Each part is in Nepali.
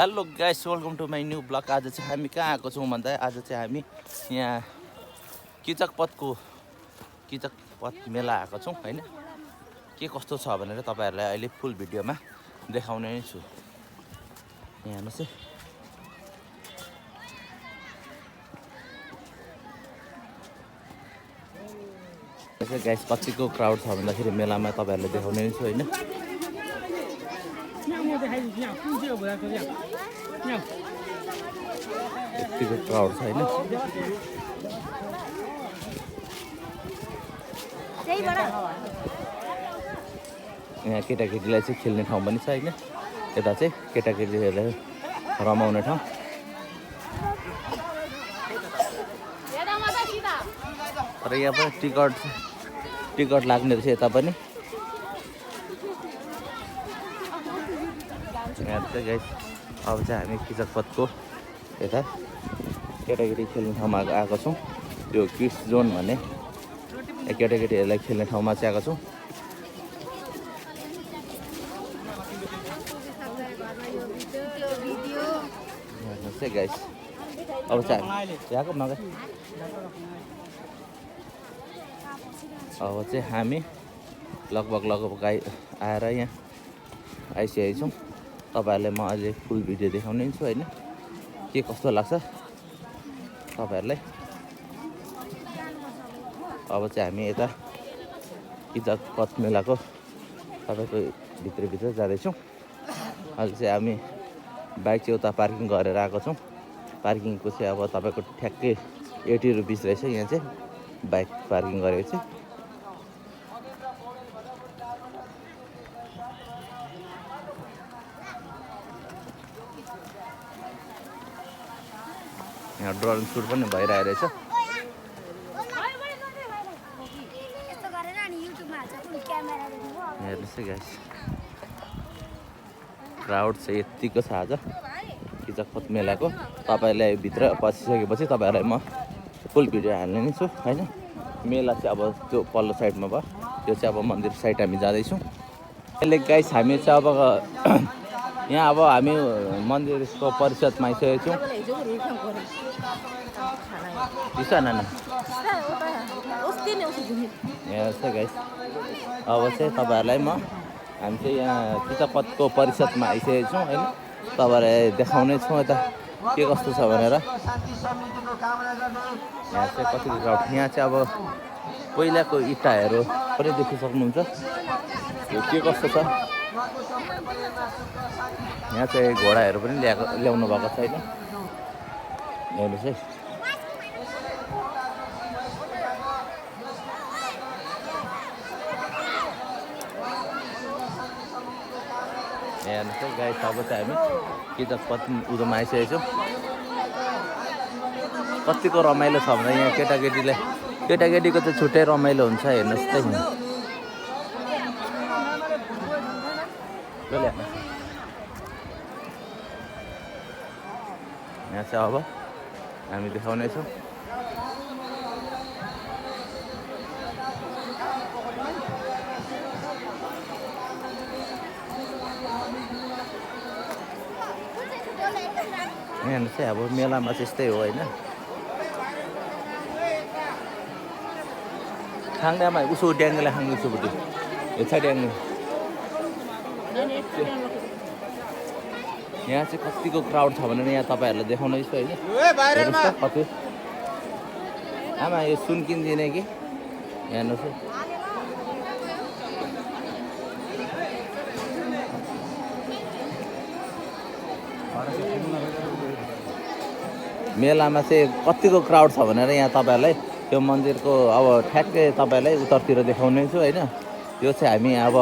Hello guys, welcome to my new vlog. आज चाहिँ हामी कहाँ आएको छौँ भन्दा आज चाहिँ हामी यहाँ किचकपथ मेला आएको छौँ होइन। के कस्तो छ भनेर तपाईँहरूलाई अहिले फुल भिडियोमा देखाउने नै छु। यहाँ हेर्नुहोस् है गाइस, कतिको क्राउड छ भन्दाखेरि मेलामा तपाईँहरूलाई देखाउने नै छु होइन। यतिको क्राउड छ होइन। यहाँ केटाकेटीलाई चाहिँ खेल्ने ठाउँ पनि छ होइन। यता चाहिँ केटाकेटीहरूलाई रमाउने ठाउँ। तर यहाँ पनि टिकट लाग्ने रहेछ यता पनि। यहाँ चाहिँ गाइस अब चाहिँ हामी किचकपथको यता केटाकेटी खेल्ने ठाउँमा आएको छौँ। त्यो किड्स जोन भन्ने केटाकेटीहरूलाई खेल्ने ठाउँमा चाहिँ आएको छौँ। हेर्नुहोस् है गाइस, अब चाहिँ यहाँको मगा अब चाहिँ हामी लगभग आएर यहाँ आइसकेको छौँ। तपाईँहरूलाई म अहिले फुल भिडियो देखाउने छु होइन, के कस्तो लाग्छ तपाईँहरूलाई। अब चाहिँ हामी यता किचकपथ मेलाको तपाईँको भित्रभित्र जाँदैछौँ। अहिले चाहिँ हामी बाइक चाहिँ उता पार्किङ गरेर आएको छौँ। पार्किङको चाहिँ अब तपाईँको ठ्याक्कै 80 रुपिस रहेछ यहाँ चाहिँ बाइक पार्किङ गरेको चाहिँ। यहाँ ड्रोन सुट पनि भइरहेको रहेछ। हेर्नुहोस् है गाइस, क्राउड चाहिँ यत्तिको छ आज किचकपथ मेलाको। तपाईँहरूलाई भित्र पसिसकेपछि तपाईँहरूलाई म फुल भिडियो हाल्ने नै छु होइन। मेला चाहिँ अब त्यो पल्लो साइडमा भयो, त्यो चाहिँ अब मन्दिर साइड हामी जाँदैछौँ। अहिले गाइस हामी चाहिँ अब यहाँ अब हामी मन्दिरको परिषदमा आइसकेको छौँ। हेर्नुहोस् है गाइस, अब चाहिँ तपाईँहरूलाई हामी चाहिँ यहाँ किचकपथको परिषदमा आइसकेको छौँ होइन। तपाईँहरूलाई देखाउने छौँ यता के कस्तो छ भनेर। यहाँ चाहिँ कतिको क्राउड। यहाँ चाहिँ अब पहिलाको इँटाहरू पनि देखिन सक्नुहुन्छ यो के कस्तो छ। यहाँ चाहिँ घोडाहरू पनि ल्याउनु भएको छैन। हेर्नुहोस् है, हेर्नुहोस् है गाइस, अब चाहिँ हामी किचकपथ उँधोमा आइसकेको छौँ। कतिको रमाइलो छ भने यहाँ केटाकेटीको चाहिँ छुट्टै रमाइलो हुन्छ। हेर्नुहोस् त यहाँ चाहिँ अब हामी देखाउनेछौँ। हेर्नुहोस् है, अब मेलामा चाहिँ यस्तै हो होइन। खाङ्दामा उसो ड्याङ्गेलाई खाङ्नु उसोपट्टि हेर्छ ड्याङ्गे। यहाँ चाहिँ कतिको क्राउड छ भनेर यहाँ तपाईँहरूलाई देखाउनु छु होइन। हेर्नुहोस् त कति आमा यो सुन किनिदिने कि। हेर्नुहोस् है, मेलामा चाहिँ कतिको क्राउड छ भनेर यहाँ तपाईँहरूलाई त्यो मन्दिरको अब ठ्याक्कै तपाईँलाई उत्तरतिर देखाउने छु होइन। यो चाहिँ हामी अब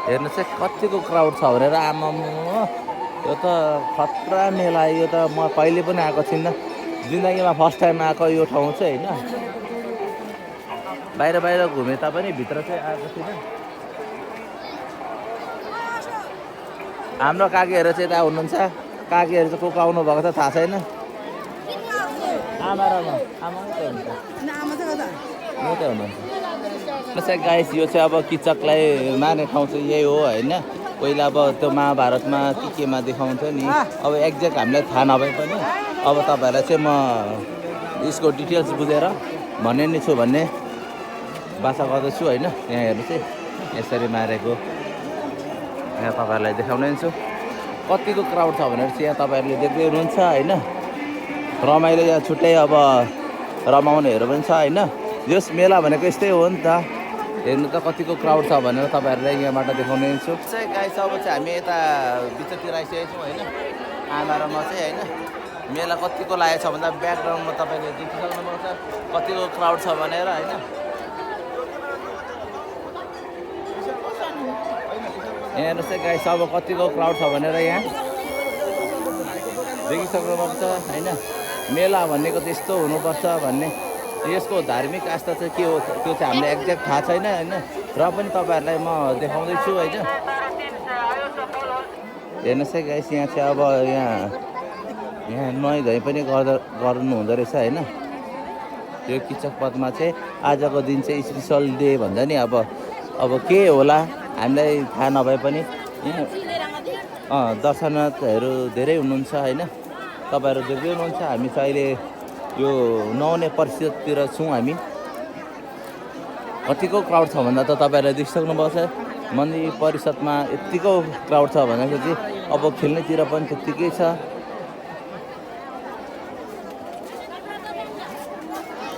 हेर्नुहोस् चाहिँ कतिको क्राउड छ भनेर। आमाम यो त खतरा मेला। यो त म कहिले पनि आएको छुइनँ, जिन्दगीमा फर्स्ट टाइम आएको यो ठाउँ चाहिँ होइन। बाहिर घुमे तापनि भित्र चाहिँ आएको छुइनँ। हाम्रो काकीहरू चाहिँ यता हुनुहुन्छ। काकीहरू चाहिँ को आउनु भएको छ थाहा छैन। आमा र म आमा त हुन्छ। मात्रै हुनुहुन्छ जस्तै गाइस यो चाहिँ अब किचकलाई मार्ने ठाउँ चाहिँ यही हो होइन पहिला अब त्यो महाभारतमा केमा देखाउँथ्यो नि अब एक्ज्याक्ट हामीलाई थाहा नभए पनि अब तपाईँहरूलाई चाहिँ म यसको डिटेल्स बुझेर भन्ने नै छु भन्ने बाचा गर्दैछु होइन यहाँ हेर्नु चाहिँ यसरी मारेको यहाँ तपाईँहरूलाई देखाउने छु कतिको क्राउड छ भनेर चाहिँ यहाँ तपाईँहरूले देख्दै हुनुहुन्छ होइन रमाइलो यहाँ छुट्टै अब रमाउनेहरू पनि छ होइन यस मेला भनेको यस्तै हो नि त हेर्नु त कतिको क्राउड छ भनेर तपाईँहरूलाई यहाँबाट देखाउने छु चाहिँ गाइस अब चाहिँ हामी यता भित्रतिर आइसकेको छौँ होइन आमा र म चाहिँ होइन मेला कतिको लागेको छ भन्दा ब्याकग्राउन्डमा तपाईँले देखिसक्नुपर्छ कतिको क्राउड छ भनेर होइन यहाँ हेर्नुहोस् चाहिँ गाइस अब कतिको क्राउड छ भनेर यहाँ देखिसक्नुपर्छ होइन मेला भनेको त्यस्तो हुनुपर्छ भन्ने यसको धार्मिक आस्था चाहिँ के हो त्यो चाहिँ हामीलाई एक्ज्याक्ट थाहा छैन होइन र पनि तपाईँहरूलाई म देखाउँदैछु होइन हेर्नुहोस् है गाइस यहाँ चाहिँ अब यहाँ नुहाइधुवाइ पनि गर्नु हुँदो रहेछ होइन यो किचक पथमा चाहिँ आजको दिन चाहिँ स्पेसल डे भन्छ नि अब के होला हामीलाई थाहा नभए पनि यहाँ दर्शनार्थीहरू धेरै हुनुहुन्छ होइन तपाईँहरू देख्दै हुनुहुन्छ हामी चाहिँ अहिले यो 90% छौँ हामी कतिको क्राउड छ भन्दा त तपाईँहरूले देखिसक्नुपर्छ मन्दिर परिषदमा यत्तिको क्राउड छ भनेपछि अब खेल्नेतिर पनि त्यत्तिकै छ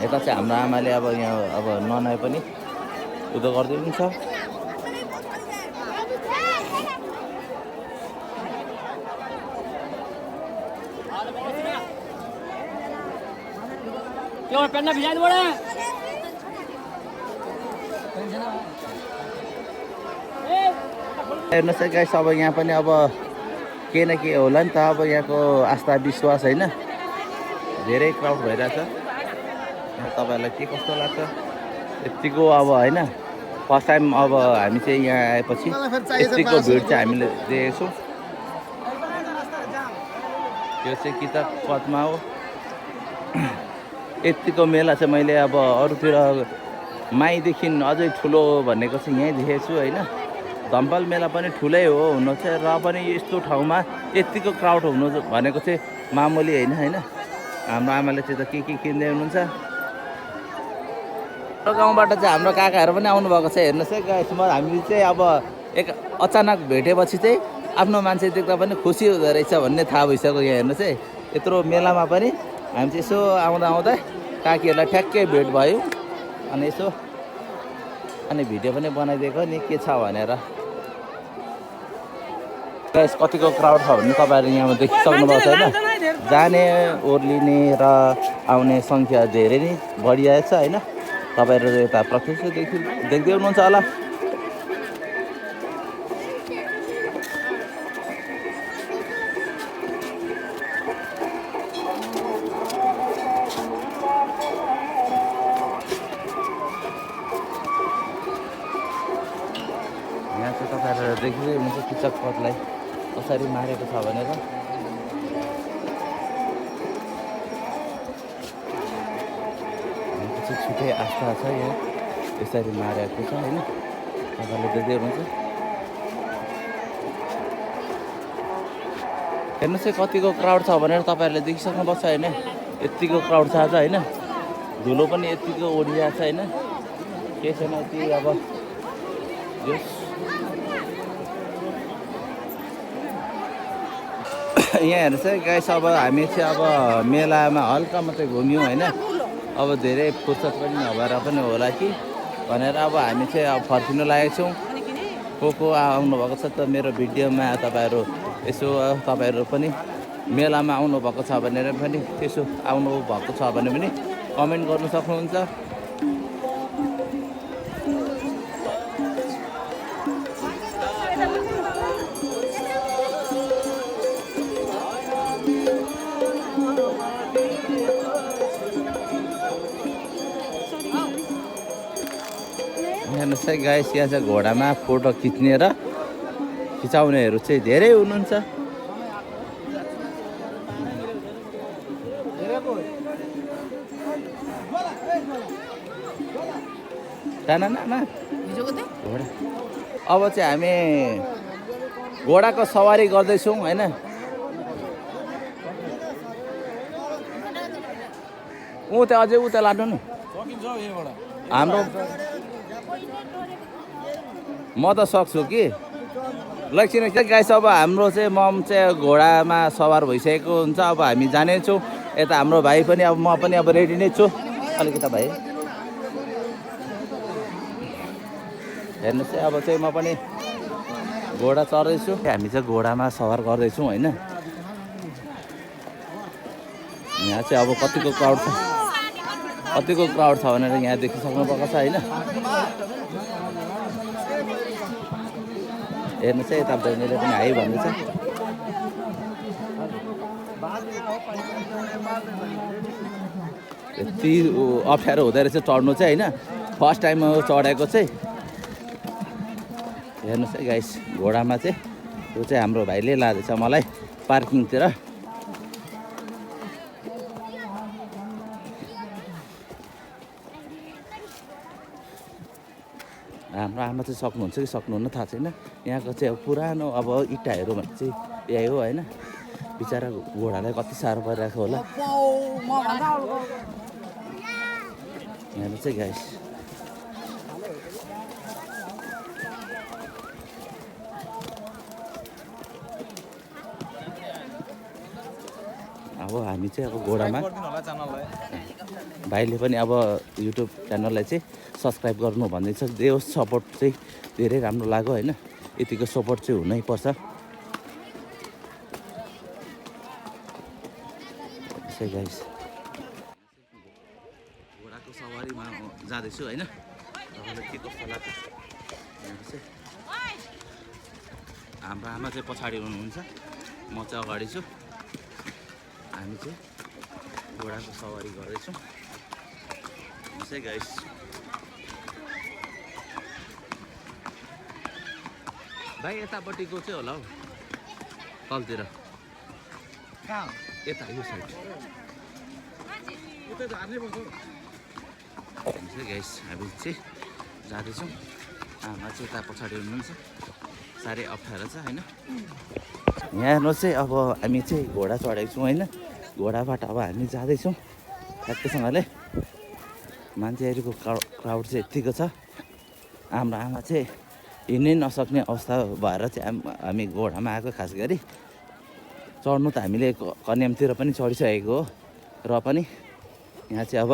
यता चाहिँ हाम्रो आमाले अब यहाँ अब ननाए पनि उदो गर्दै हुन्छ हेर्नुहोस् है गाइस अब यहाँ पनि अब के न के होला नि त अब यहाँको आस्था विश्वास होइन धेरै क्राउड भइरहेछ तपाईँहरूलाई के कस्तो लाग्छ यत्तिको अब होइन फर्स्ट टाइम अब हामी चाहिँ यहाँ आएपछि यत्तिको भिड चाहिँ हामीले देखेको छौँ यो चाहिँ किताब पथमा हो यत्तिको मेला चाहिँ मैले अब अरूतिर माईदेखि अझै ठुलो भनेको चाहिँ यहीँ देखेको छु होइन धम्पाल मेला पनि ठुलै हो हुनु चाहिँ र पनि यस्तो ठाउँमा यत्तिको क्राउड हुनु भनेको चाहिँ मामुली होइन होइन हाम्रो आमाले चाहिँ त के किन्दै हुनुहुन्छ र गाउँबाट चाहिँ हाम्रो काकाहरू पनि आउनुभएको छ हेर्नुहोस् है गाइस हामीले चाहिँ अब अचानक भेटेपछि चाहिँ आफ्नो मान्छे देख्दा पनि खुसी हुँदो रहेछ भन्ने थाहा भइसक्यो यहाँ हेर्नुहोस् है यत्रो मेलामा पनि हामी चाहिँ यसो आउँदा काकीहरूलाई ठ्याक्कै भेट भयो अनि यसो अनि भिडियो पनि बनाइदिएको नि के छ भनेर गाइस कतिको क्राउड छ भने तपाईँहरू यहाँ देखिसक्नुभएको छ होइन जाने ओर्लिने र आउने सङ्ख्या धेरै नै बढिरहेको छ होइन तपाईँहरू यता प्रत्यक्ष देख्दै हुनुहुन्छ होला यहाँ चाहिँ तपाईँहरू देखिँदै हुनुहुन्छ किचक पथलाई कसरी मारेको छ भनेर छुट्टै आस्था छ यहाँ यसरी मारेको छ होइन तपाईँले देख्दै हुनुहुन्छ हेर्नुहोस् है कतिको क्राउड छ भनेर तपाईँहरूले देखिसक्नुपर्छ होइन यत्तिको क्राउड छ आज होइन धुलो पनि यत्तिको ओडिरहेको छ होइन केही छैन यति अब यहाँ हेर्नुहोस् है गाइस अब हामी चाहिँ अब मेलामा हल्का मात्रै घुम्यौँ होइन अब धेरै फुर्सद पनि नभएर पनि होला कि भनेर अब हामी चाहिँ अब फर्किनु लागेको छौँ को आउनु भएको छ त मेरो भिडियोमा तपाईँहरू यसो तपाईँहरू पनि मेलामा आउनुभएको छ भनेर पनि त्यसो आउनुभएको छ भने पनि कमेन्ट गर्नु सक्नुहुन्छ हेर्नुहोस् है गाइस यहाँ चाहिँ घोडामा फोटो खिच्ने र खिचाउनेहरू चाहिँ धेरै हुनुहुन्छ घोडा अब चाहिँ हामी घोडाको सवारी गर्दैछौँ होइन। त्यहाँ अझै उता लानु नि हाम्रो। म त सक्छु कि लक्षिण गाइस। अब हाम्रो चाहिँ मम चाहिँ घोडामा सवार भइसकेको हुन्छ। अब हामी जानेछौँ यता हाम्रो भाइ पनि अब म पनि अब रेडी नै छु। अलिकति भाइ हेर्नुहोस् है, अब चाहिँ म पनि घोडा चढ्दैछु। हामी चाहिँ घोडामा सवार गर्दैछौँ होइन। यहाँ चाहिँ अब कतिको क्राउड छ भनेर यहाँ देखिसक्नु भएको छ होइन। हेर्नुहोस् है, यता बहिनीले पनि हाई भन्दैछ। यति अप्ठ्यारो हुँदो रहेछ चढ्नु चाहिँ होइन। फर्स्ट टाइम चढेको चाहिँ। हेर्नुहोस् है गाइस, घोडामा चाहिँ यो चाहिँ हाम्रो भाइले लाँदैछ मलाई पार्किङतिर। हाम्रो आमा चाहिँ सक्नुहुन्छ कि सक्नुहुन्न थाहा छैन। यहाँको चाहिँ अब पुरानो अब इँटाहरू भने चाहिँ यही हो होइन। बिचरा घोडालाई कति साह्रो परिरहेको होला। हेर्नुहोस् है गाइस, अब हामी चाहिँ अब घोडामा भाइले पनि अब युट्युब च्यानललाई चाहिँ सब्सक्राइब गर्नु भन्दैछ। त्यो सपोर्ट चाहिँ धेरै राम्रो लाग्यो होइन। यतिको सपोर्ट चाहिँ हुनैपर्छ। गाइस घोडाको सवारीमा जाँदैछु होइन। तपाईँलाई के कस्तो लाग्छ? हाम्रो आमा चाहिँ पछाडि हुनुहुन्छ, म चाहिँ अगाडि छु। हामी चाहिँ घोडाको सवारी गर्दैछौँ गाइस। भाइ यतापट्टिको चाहिँ होला हौ तलतिर, यता यो साइड गाइस। हामी चाहिँ जाँदैछौँ। आमा चाहिँ यता पछाडि हुनुहुन्छ। साह्रै अप्ठ्यारो छ होइन। यहाँ हेर्नुहोस् है, अब हामी चाहिँ घोडा चढेको छौँ होइन। घोडाबाट अब हामी जाँदैछौँ ठ्याक्कैसँगले। मान्छेहरूको क्राउड चाहिँ यत्तिको छ। हाम्रो आमा चाहिँ हिँड्नै नसक्ने अवस्था भएर चाहिँ हामी घोडामा आएको। खास गरी चढ्नु त हामीले कन्यामतिर पनि चढिसकेको हो, र पनि यहाँ चाहिँ अब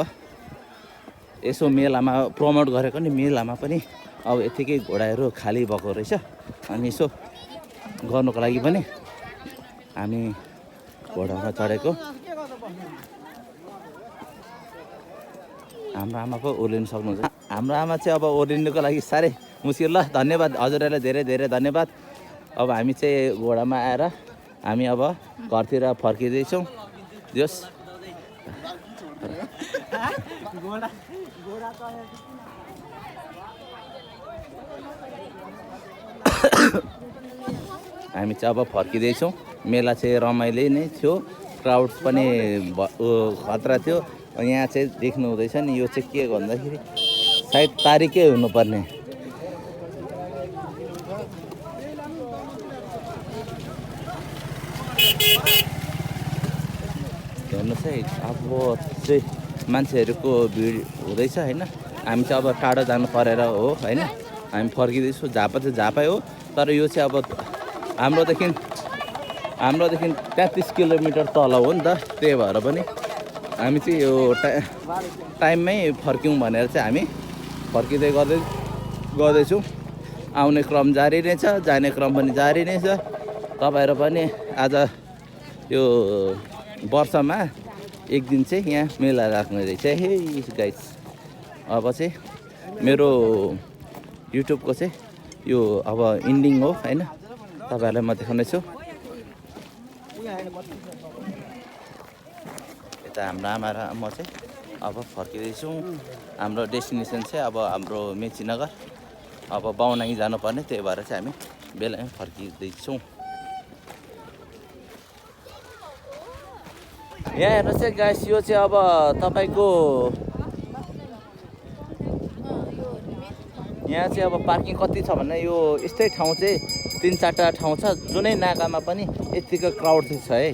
यसो मेलामा प्रमोट गरेको नि, मेलामा पनि अब यत्तिकै घोडाहरू खाली भएको रहेछ। अनि यसो गर्नुको लागि पनि हामी घोडामा चढेको। हाम्रो आमा पो ओर्लिनु सक्नुहुन्छ। हाम्रो आमा चाहिँ अब ओर्लिनुको लागि साह्रै मुस्किल। ल धन्यवाद हजुरहरूलाई, धेरै धेरै धन्यवाद। अब हामी चाहिँ घोडामा आएर हामी अब घरतिर फर्किँदैछौँ। जोस् हामी चाहिँ अब फर्किँदैछौँ। मेला चाहिँ रमाइलो नै थियो, क्राउड पनि खतरा थियो। यहाँ चाहिँ देख्नु हुँदैछ नि, यो चाहिँ के भन्दाखेरि सायद तारिकै हुनुपर्ने। हेर्नुहोस् है, अब चाहिँ मान्छेहरूको भिड हुँदैछ होइन। हामी चाहिँ अब टाढो जानु परेर हो होइन हामी फर्किँदैछौँ। झापा चाहिँ झापै हो, तर यो चाहिँ अब हाम्रोदेखि 33 किलोमिटर तल हो नि त। त्यही भएर पनि हामी चाहिँ यो टाइममै फर्क्यौँ भनेर चाहिँ हामी फर्किँदै गर्दैछौँ। आउने क्रम जारी नै छ, जाने क्रम पनि जारी नै छ। तपाईँहरू पनि आज यो वर्षमा एक दिन चाहिँ यहाँ मेला राख्ने रहेछ है गाइस। अब चाहिँ मेरो युट्युबको चाहिँ यो अब इन्डिङ हो होइन। तपाईँहरूलाई म देखाउनेछु। यता हाम्रो आमा र म चाहिँ अब फर्किँदैछौँ। हाम्रो डेस्टिनेसन चाहिँ अब हाम्रो मेचीनगर, अब बाहुनाही जानुपर्ने। त्यही भएर चाहिँ हामी बेलामै फर्किँदैछौँ। यहाँ हेर्नुहोस् है गाइस, यो चाहिँ अब तपाईँको यहाँ चाहिँ अब पार्किङ कति छ भने यो यस्तै ठाउँ चाहिँ 3-4टा ठाउँ छ जुनै नाकामा पनि यतिको क्राउड चाहिँ छ है।